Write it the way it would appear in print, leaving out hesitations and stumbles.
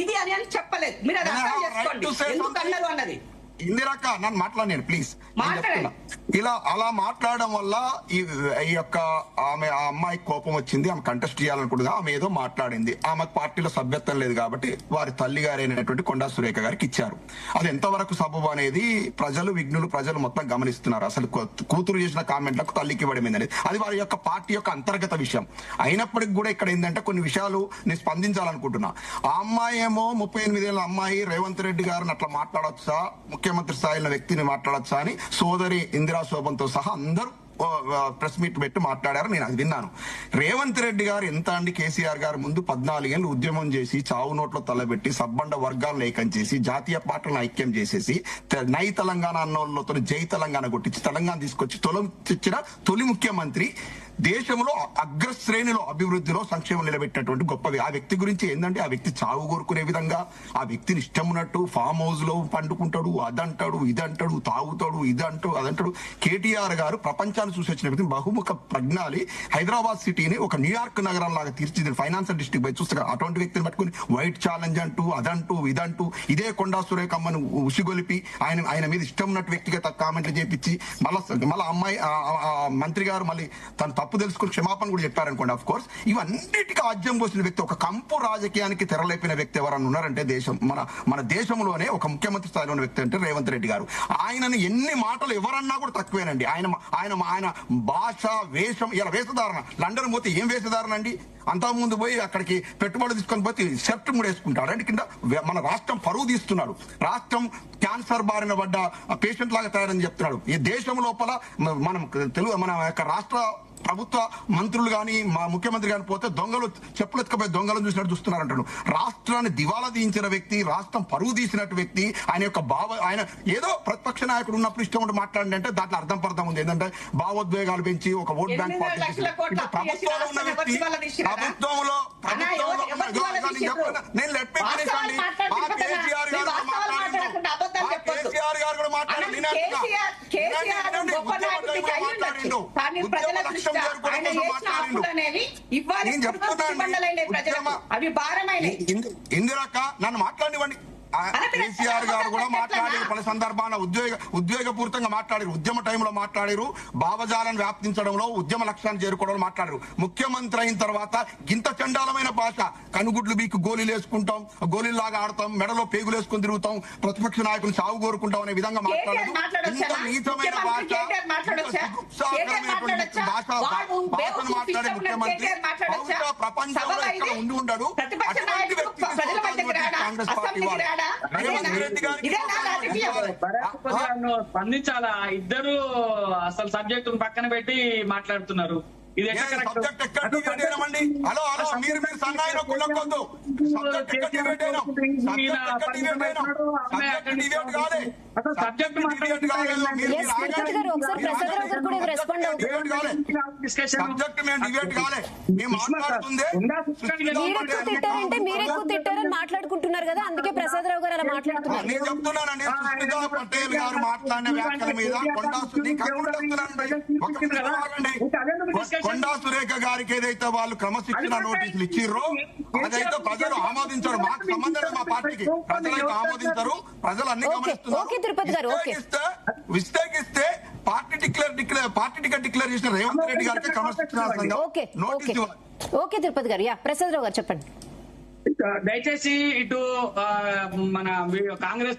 ఇది అని చెప్పలేదు. మీరు అది అర్థం చేసుకోండి ఎందుకు అన్నారు అన్నది. ఇందిరక్క నన్ను మాట్లాడినాను ప్లీజ్. ఇలా అలా మాట్లాడడం వల్ల ఈ యొక్క ఆమె ఆ అమ్మాయి కోపం వచ్చింది, ఆమె కంటెస్ట్ చేయాలనుకుంటుంది, ఆమె ఏదో మాట్లాడింది. ఆమెకు పార్టీలో సభ్యత్వం లేదు కాబట్టి వారి తల్లి గారైనటువంటి కొండా సురేఖ గారికి ఇచ్చారు. అది ఎంతవరకు సబబు అనేది ప్రజలు విఘ్నులు ప్రజలు మొత్తం గమనిస్తున్నారు. అసలు కూతురు చేసిన కామెంట్లకు తల్లికి ఇవ్వడం అనేది అది వారి యొక్క పార్టీ యొక్క అంతర్గత విషయం. అయినప్పటికీ కూడా ఇక్కడ ఏంటంటే కొన్ని విషయాలు నేను స్పందించాలనుకుంటున్నా. ఆ అమ్మాయి ఏమో 38 ఏళ్ళ అమ్మాయి రేవంత్ రెడ్డి గారిని అట్లా మాట్లాడొచ్చా, ముఖ్యమంత్రి స్థాయిలో వ్యక్తిని మాట్లాడొచ్చా అని సోదరి ఇందిరా శోభన్తో సహా అందరూ ప్రెస్ మీట్ పెట్టి మాట్లాడారు. నేను అది విన్నాను. రేవంత్ రెడ్డి గారు ఎంత అండి, కేసీఆర్ గారు ముందు 14 ఏళ్ళు ఉద్యమం చేసి చావు నోట్లో తలబెట్టి సబ్బండ వర్గాలను ఏకం చేసి జాతీయ పార్టీలను ఐక్యం చేసేసి నై తెలంగాణ అన్నోళ్ళతో జై తెలంగాణ కొట్టించి తెలంగాణ తీసుకొచ్చి తొలి ముఖ్యమంత్రి, దేశంలో అగ్రశ్రేణిలో అభివృద్ధిలో సంక్షేమం నిలబెట్టినటువంటి గొప్పవి. ఆ వ్యక్తి గురించి ఏంటంటే ఆ వ్యక్తి చావు కోరుకునే విధంగా ఆ వ్యక్తిని ఇష్టం ఉన్నట్టు ఫామ్ హౌస్ లో పండుకుంటాడు, అదంటాడు ఇదంటాడు, తాగుతాడు ఇదంటాడు అదంటాడు. కేటీఆర్ గారు ప్రపంచాన్ని చూసి వచ్చిన వ్యక్తి, బహుముఖ ప్రజ్ఞాలి, హైదరాబాద్ సిటీని ఒక న్యూయార్క్ నగరం లాగా తీర్చిది ఫైనాన్షియల్ డిస్ట్రిక్ట్ పోయి చూస్తారు. అటువంటి వ్యక్తిని పట్టుకుని వైట్ ఛాలెంజ్ అంటూ అదంటూ ఇదంటూ ఇదే కొండా సురేఖమ్మను ఉసిగొలిపి ఆయన మీద ఇష్టం ఉన్నట్టు వ్యక్తిగత కామెంట్లు చేపించి మళ్ళీ అమ్మాయి మంత్రి గారు మళ్ళీ తను తప్పు తెలుసుకుని క్షమాపణ కూడా చెప్పారనుకోండి. ఆఫ్ కోర్స్ ఇవన్నిటికీ ఆజ్యం పోసిన వ్యక్తి, ఒక కంపు రాజకీయానికి తెరలేపిన వ్యక్తి ఎవరన్నా ఉన్నారంటే మన దేశంలోనే ఒక ముఖ్యమంత్రి స్థాయిలో ఉన్న వ్యక్తి అంటే రేవంత్ రెడ్డి గారు. ఆయనను ఎన్ని మాటలు ఎవరన్నా కూడా తక్కువేనండి. ఆయన భాష వేషం, ఇలా వేషధారణ, లండన్ పోతే ఏం వేషధారణ అండి, అంతకుముందు పోయి అక్కడికి పెట్టుబడి తీసుకొని పోతే షర్ట్ ముడేసుకుంటాడు అంటే కింద మన రాష్ట్రం పరువు తీస్తున్నాడు. రాష్ట్రం క్యాన్సర్ బారిన పడ్డ పేషెంట్ లాగా తయారని చెప్తున్నాడు. ఈ దేశం లోపల మన యొక్క రాష్ట్ర ప్రభుత్వ మంత్రులు కానీ మా ముఖ్యమంత్రి కానీ పోతే దొంగలు చెప్పులు ఎత్తుకపోయి దొంగలను చూసినట్టు చూస్తున్నారంటాడు. రాష్ట్రాన్ని దివాలా తీయించిన వ్యక్తి, రాష్ట్రం పరువు తీసినట్టు వ్యక్తి, ఆయన యొక్క ఆయన ఏదో ప్రతిపక్ష నాయకుడు ఉన్నప్పుడు ఇష్టం ఉంటే మాట్లాడంటే దాంట్లో అర్థం పర్థం ఉంది. ఏంటంటే భావోద్వేగాలు పెంచి ఒక ఓట్ బ్యాంక్ పార్టీ ప్రభుత్వంలో ఉన్న వ్యక్తి ప్రభుత్వంలో నేను కేసీఆర్ గారు కూడా మాట్లాడారు. ఇందిరక్క నన్ను మాట్లాడివ్వండి. కేసీఆర్ గారు కూడా మాట్లాడారు పలు సందర్భాన, ఉద్వేగపూరితంగా మాట్లాడారు, ఉద్యమ టైంలో మాట్లాడారు, భావజాలను వ్యాప్తించడంలో ఉద్యమ లక్ష్యాన్ని చేరుకోవడంలో మాట్లాడారు. ముఖ్యమంత్రి అయిన తర్వాత ఇంత చండాలమైన భాష, కనుగుడ్లు బీకు గోళీలు వేసుకుంటాం, గోళీలాగా ఆడతాం, మెడలో పేగులు వేసుకుని తిరుగుతాం, ప్రతిపక్ష నాయకులు సాగు కోరుకుంటాం అనే విధంగా మాట్లాడారు. ఇంత నీచమైన భాషను మాట్లాడే ముఖ్యమంత్రి బహుశా ప్రపంచంలో ఎక్కడ ఉండి ఉండడు. అటువంటి వ్యక్తికి కాంగ్రెస్ పార్టీ వారు స్పందించాలా? ఇద్దరు అసలు సబ్జెక్టు పక్కన పెట్టి మాట్లాడుతున్నారు. ఇది సబ్జెక్ట్ ఎక్కడ డిబేట్ అయినామండి? హలో మీరు సన్నాయిలో కుళ్ళకొద్దు. సబ్జెక్ట్ ఎక్కడ డిబేట్ అయినాం? డిబేట్ కాలే. సబ్జెక్ట్ మేము డిబేట్ కాలే. మేము మాట్లాడుతుంది మాట్లాడుకుంటున్నారు కదా, అందుకే ప్రసాదరావు గారు అలా మాట్లాడుతున్నారు. నేను చెప్తున్నానండి, సుస్మితా పటేల్ గారు మాట్లాడిన వ్యాఖ్యల మీద కొండా సురేఖ గారికి ఏదైతే వాళ్ళు క్రమశిక్షణ నోటీసులు ఇచ్చిర్రో అదైతే ప్రజలు ఆమోదించారు. మాకు సంబంధం మా పార్టీకి ప్రజలైతే ఆమోదించారు. ప్రజలు అన్ని గమనిస్తున్నారు. విస్తేకిస్తే పార్టీ టికెట్ డిక్లేర్ చేసిన రేవంత్ రెడ్డి గారికి క్రమశిక్షణ నోటీసు ఇవ్వాలి. ఓకే తిరుపతి గారు. ప్రసాదరావు గారు చెప్పండి. దయచేసి ఇటు మన కాంగ్రెస్